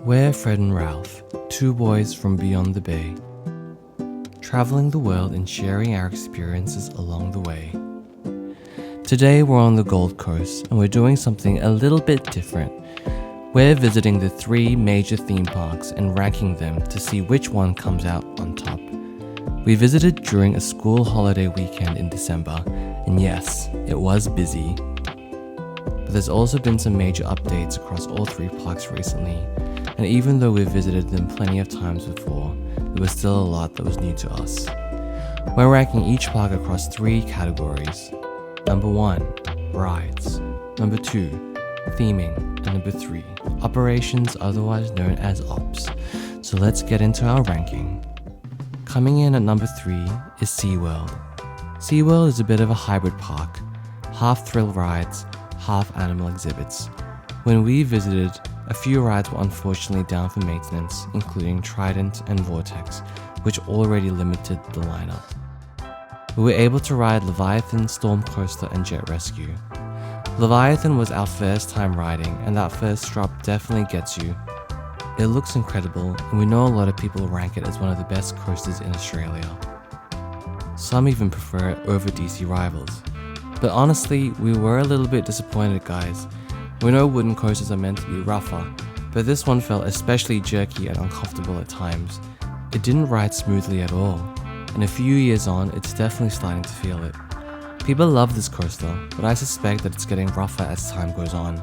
We're Fred and Ralph, two boys from beyond the bay, traveling the world and sharing our experiences along the way. Today we're on the Gold Coast and we're doing something a little bit different. We're visiting the 3 major theme parks and ranking them to see which one comes out on top. We visited during a school holiday weekend in December, and yes, it was busy. But there's also been some major updates across all 3 parks recently, and even though we've visited them plenty of times before, there was still a lot that was new to us. We're ranking each park across 3 categories. Number 1, rides. Number 2, theming. And number 3, operations, otherwise known as ops. So let's get into our ranking. Coming in at number 3 is SeaWorld. SeaWorld is a bit of a hybrid park, half thrill rides, half animal exhibits. When we visited, a few rides were unfortunately down for maintenance, including Trident and Vortex, which already limited the lineup. We were able to ride Leviathan, Storm Coaster, and Jet Rescue. Leviathan was our first time riding, and that first drop definitely gets you. It looks incredible, and we know a lot of people rank it as one of the best coasters in Australia. Some even prefer it over DC rivals. But honestly, we were a little bit disappointed, guys. We know wooden coasters are meant to be rougher, but this one felt especially jerky and uncomfortable at times. It didn't ride smoothly at all, and a few years on, it's definitely starting to feel it. People love this coaster, but I suspect that it's getting rougher as time goes on.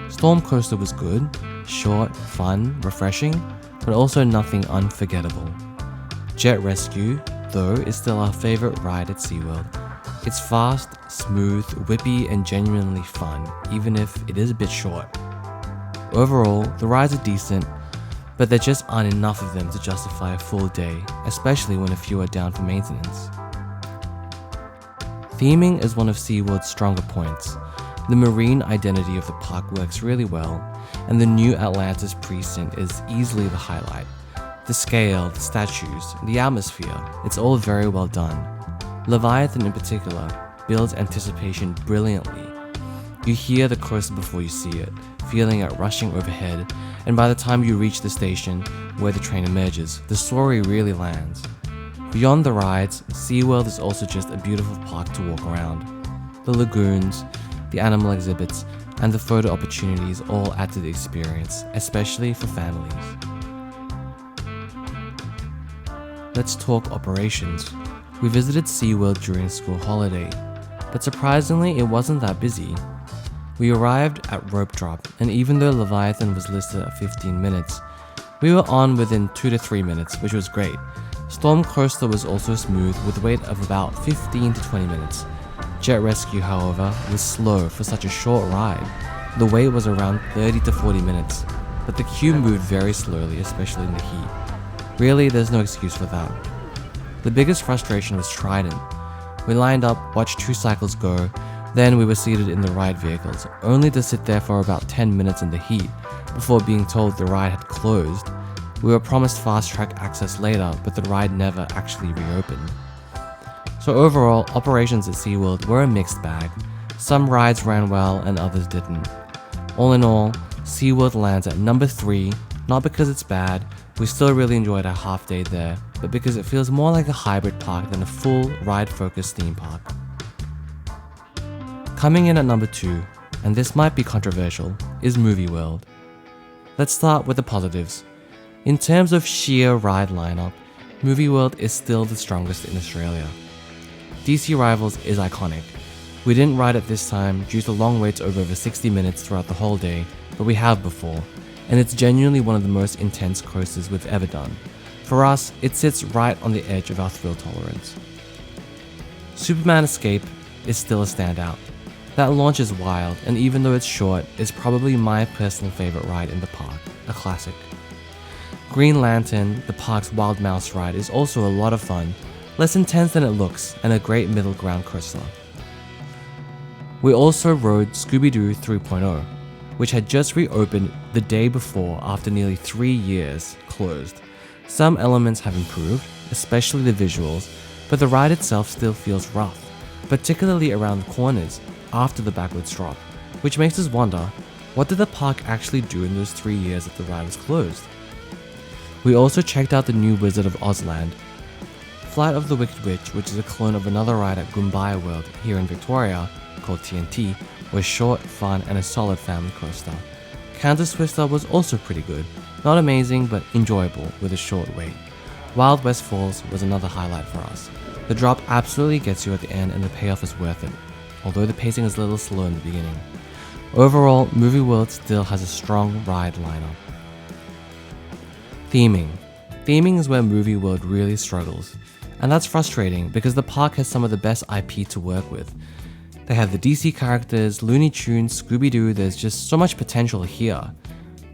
Storm Coaster was good, short, fun, refreshing, but also nothing unforgettable. Jet Rescue, though, is still our favorite ride at SeaWorld. It's fast, smooth, whippy, and genuinely fun, even if it is a bit short. Overall, the rides are decent, but there just aren't enough of them to justify a full day, especially when a few are down for maintenance. Theming is one of SeaWorld's stronger points. The marine identity of the park works really well, and the new Atlantis precinct is easily the highlight. The scale, the statues, the atmosphere, it's all very well done. Leviathan in particular builds anticipation brilliantly. You hear the coaster before you see it, feeling it rushing overhead, and by the time you reach the station where the train emerges, the story really lands. Beyond the rides, SeaWorld is also just a beautiful park to walk around. The lagoons, the animal exhibits, and the photo opportunities all add to the experience, especially for families. Let's talk operations. We visited SeaWorld during school holiday, but surprisingly it wasn't that busy. We arrived at rope drop, and even though Leviathan was listed at 15 minutes, we were on within 2 to 3 minutes, which was great. Storm Coaster was also smooth with a wait of about 15 to 20 minutes. Jet Rescue, however, was slow for such a short ride. The wait was around 30 to 40 minutes, but the queue moved very slowly, especially in the heat. Really, there's no excuse for that. The biggest frustration was Trident. We lined up, watched 2 cycles go, then we were seated in the ride vehicles, only to sit there for about 10 minutes in the heat, before being told the ride had closed. We were promised fast track access later, but the ride never actually reopened. So overall, operations at SeaWorld were a mixed bag. Some rides ran well and others didn't. All in all, SeaWorld lands at number 3, not because it's bad, we still really enjoyed our half day there, but because it feels more like a hybrid park than a full ride-focused theme park. Coming in at number 2, and this might be controversial, is Movie World. Let's start with the positives. In terms of sheer ride lineup, Movie World is still the strongest in Australia. DC Rivals is iconic. We didn't ride it this time due to long waits of over 60 minutes throughout the whole day, but we have before, and it's genuinely one of the most intense coasters we've ever done. For us, it sits right on the edge of our thrill tolerance. Superman Escape is still a standout. That launch is wild, and even though it's short, it's probably my personal favorite ride in the park, a classic. Green Lantern, the park's Wild Mouse ride, is also a lot of fun, less intense than it looks, and a great middle ground coaster. We also rode Scooby-Doo 3.0, which had just reopened the day before after nearly 3 years closed. Some elements have improved, especially the visuals, but the ride itself still feels rough, particularly around the corners after the backwards drop, which makes us wonder, What did the park actually do in those 3 years that the ride was closed? We also checked out the new Wizard of Oz land. Flight of the Wicked Witch, which is a clone of another ride at Goombaya World here in Victoria, called TNT, was short, fun, and a solid family coaster. Kansas Twister was also pretty good. Not amazing, but enjoyable with a short wait. Wild West Falls was another highlight for us. The drop absolutely gets you at the end and the payoff is worth it, although the pacing is a little slow in the beginning. Overall, Movie World still has a strong ride lineup. Theming. Theming is where Movie World really struggles, and that's frustrating because the park has some of the best IP to work with. They have the DC characters, Looney Tunes, Scooby-Doo, there's just so much potential here.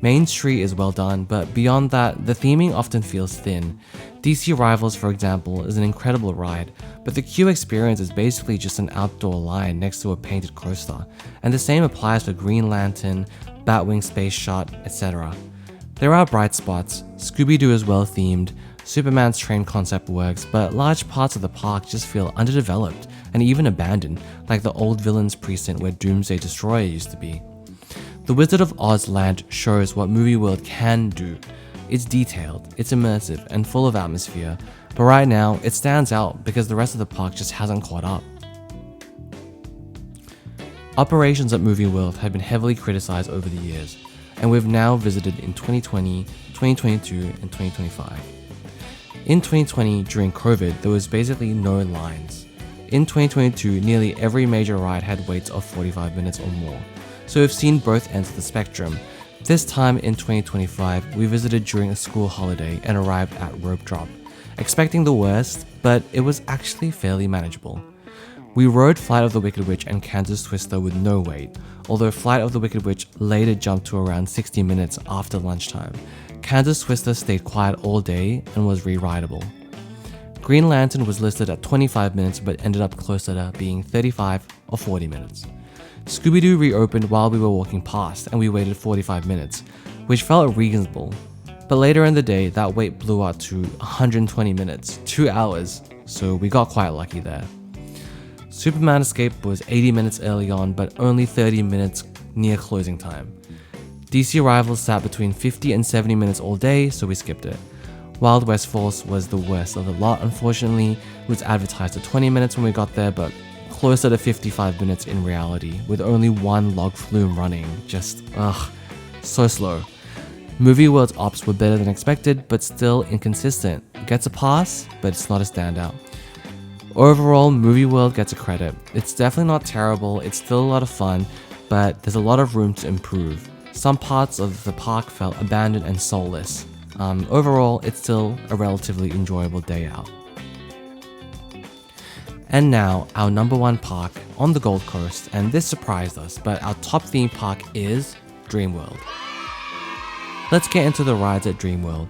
Main Street is well done, but beyond that, the theming often feels thin. DC Rivals, for example, is an incredible ride, but the queue experience is basically just an outdoor line next to a painted coaster, and the same applies for Green Lantern, Batwing Space Shot, etc. There are bright spots. Scooby-Doo is well themed, Superman's train concept works, but large parts of the park just feel underdeveloped and even abandoned, like the old villains precinct where Doomsday Destroyer used to be. The Wizard of Oz land shows what Movie World can do. It's detailed, it's immersive, and full of atmosphere, but right now it stands out because the rest of the park just hasn't caught up. Operations at Movie World have been heavily criticized over the years, and we've now visited in 2020, 2022, and 2025. In 2020, during COVID, there was basically no lines. In 2022, nearly every major ride had waits of 45 minutes or more. So we've seen both ends of the spectrum. This time in 2025, we visited during a school holiday and arrived at Rope Drop, expecting the worst, but it was actually fairly manageable. We rode Flight of the Wicked Witch and Kansas Twister with no wait, although Flight of the Wicked Witch later jumped to around 60 minutes after lunchtime. Kansas Twister stayed quiet all day and was re-rideable. Green Lantern was listed at 25 minutes but ended up closer to being 35 or 40 minutes. Scooby-Doo reopened while we were walking past and we waited 45 minutes, which felt reasonable. But later in the day, that wait blew out to 120 minutes, 2 hours, so we got quite lucky there. Superman Escape was 80 minutes early on, but only 30 minutes near closing time. DC Rivals sat between 50 and 70 minutes all day, so we skipped it. Wild West Falls was the worst of the lot, unfortunately. It was advertised at 20 minutes when we got there, but closer to 55 minutes in reality, with only one log flume running. Just, so slow. Movie World's ops were better than expected, but still inconsistent. It gets a pass, but it's not a standout. Overall, Movie World gets a credit. It's definitely not terrible, it's still a lot of fun, but there's a lot of room to improve. Some parts of the park felt abandoned and soulless. Overall, it's still a relatively enjoyable day out. And now, our number one park on the Gold Coast, and this surprised us, but our top theme park is Dreamworld. Let's get into the rides at Dreamworld.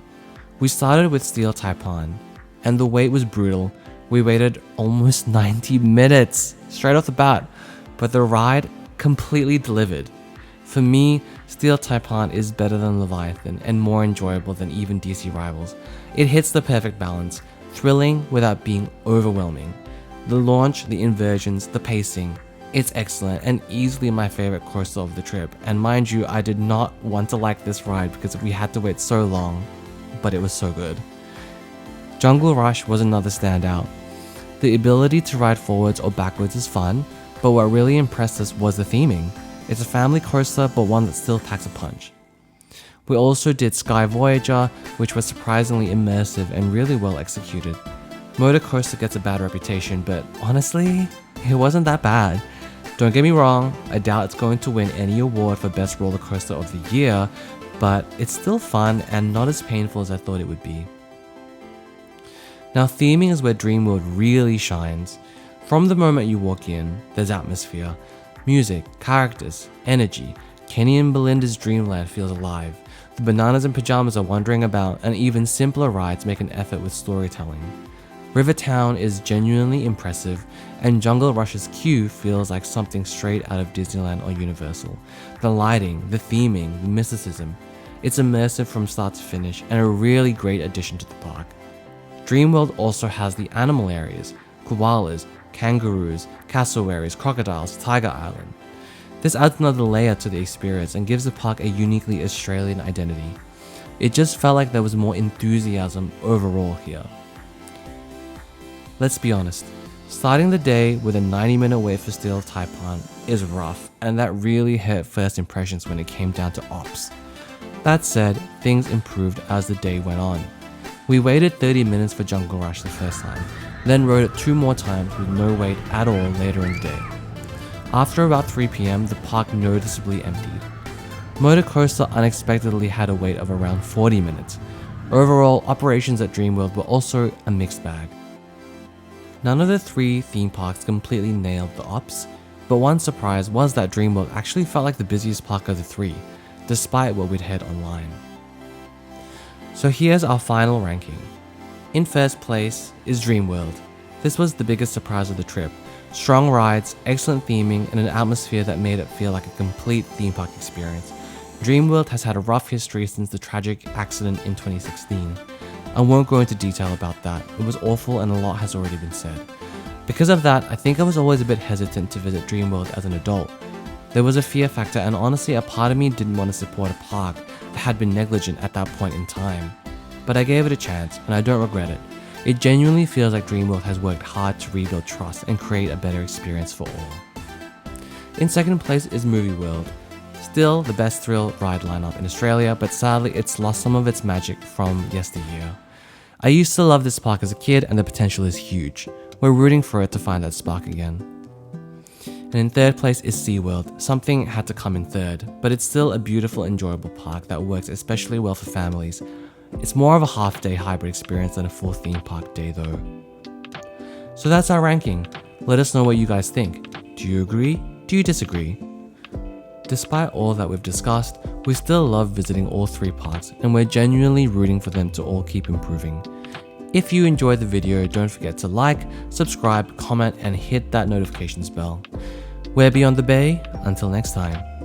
We started with Steel Taipan, and the wait was brutal. We waited almost 90 minutes straight off the bat, but the ride completely delivered. For me, Steel Taipan is better than Leviathan and more enjoyable than even DC Rivals. It hits the perfect balance, thrilling without being overwhelming. The launch, the inversions, the pacing, it's excellent and easily my favorite coaster of the trip. And mind you, I did not want to like this ride because we had to wait so long, but it was so good. Jungle Rush was another standout. The ability to ride forwards or backwards is fun, but what really impressed us was the theming. It's a family coaster, but one that still packs a punch. We also did Sky Voyager, which was surprisingly immersive and really well executed. Motor Coaster gets a bad reputation, but honestly, it wasn't that bad. Don't get me wrong, I doubt it's going to win any award for Best Roller Coaster of the Year, but it's still fun and not as painful as I thought it would be. Now, theming is where Dreamworld really shines. From the moment you walk in, there's atmosphere, music, characters, energy. Kenny and Belinda's Dreamland feels alive. The bananas and pajamas are wandering about, and even simpler rides make an effort with storytelling. Rivertown is genuinely impressive, and Jungle Rush's queue feels like something straight out of Disneyland or Universal. The lighting, the theming, the mysticism. It's immersive from start to finish, and a really great addition to the park. Dreamworld also has the animal areas, koalas, kangaroos, cassowaries, crocodiles, Tiger Island. This adds another layer to the experience and gives the park a uniquely Australian identity. It just felt like there was more enthusiasm overall here. Let's be honest, starting the day with a 90-minute wait for Steel Taipan is rough, and that really hurt first impressions when it came down to ops. That said, things improved as the day went on. We waited 30 minutes for Jungle Rush the first time, then rode it 2 more times with no wait at all later in the day. After about 3 PM, the park noticeably emptied. Motor Coaster unexpectedly had a wait of around 40 minutes. Overall, operations at Dreamworld were also a mixed bag. None of the 3 theme parks completely nailed the ops, but one surprise was that Dreamworld actually felt like the busiest park of the 3, despite what we'd heard online. So here's our final ranking. In first place is Dreamworld. This was the biggest surprise of the trip. Strong rides, excellent theming, and an atmosphere that made it feel like a complete theme park experience. Dreamworld has had a rough history since the tragic accident in 2016. I won't go into detail about that, it was awful and a lot has already been said. Because of that, I think I was always a bit hesitant to visit Dreamworld as an adult. There was a fear factor, and honestly a part of me didn't want to support a park that had been negligent at that point in time. But I gave it a chance, and I don't regret it. It genuinely feels like Dreamworld has worked hard to rebuild trust and create a better experience for all. In second place is Movie World. Still the best thrill ride lineup in Australia, but sadly it's lost some of its magic from yesteryear. I used to love this park as a kid, and the potential is huge. We're rooting for it to find that spark again. And in third place is SeaWorld. Something had to come in third, but it's still a beautiful, enjoyable park that works especially well for families. It's more of a half-day hybrid experience than a full theme park day though. So that's our ranking. Let us know what you guys think. Do you agree? Do you disagree? Despite all that we've discussed, we still love visiting all 3 parks, and we're genuinely rooting for them to all keep improving. If you enjoyed the video, don't forget to like, subscribe, comment, and hit that notifications bell. We're Beyond the Bay. Until next time.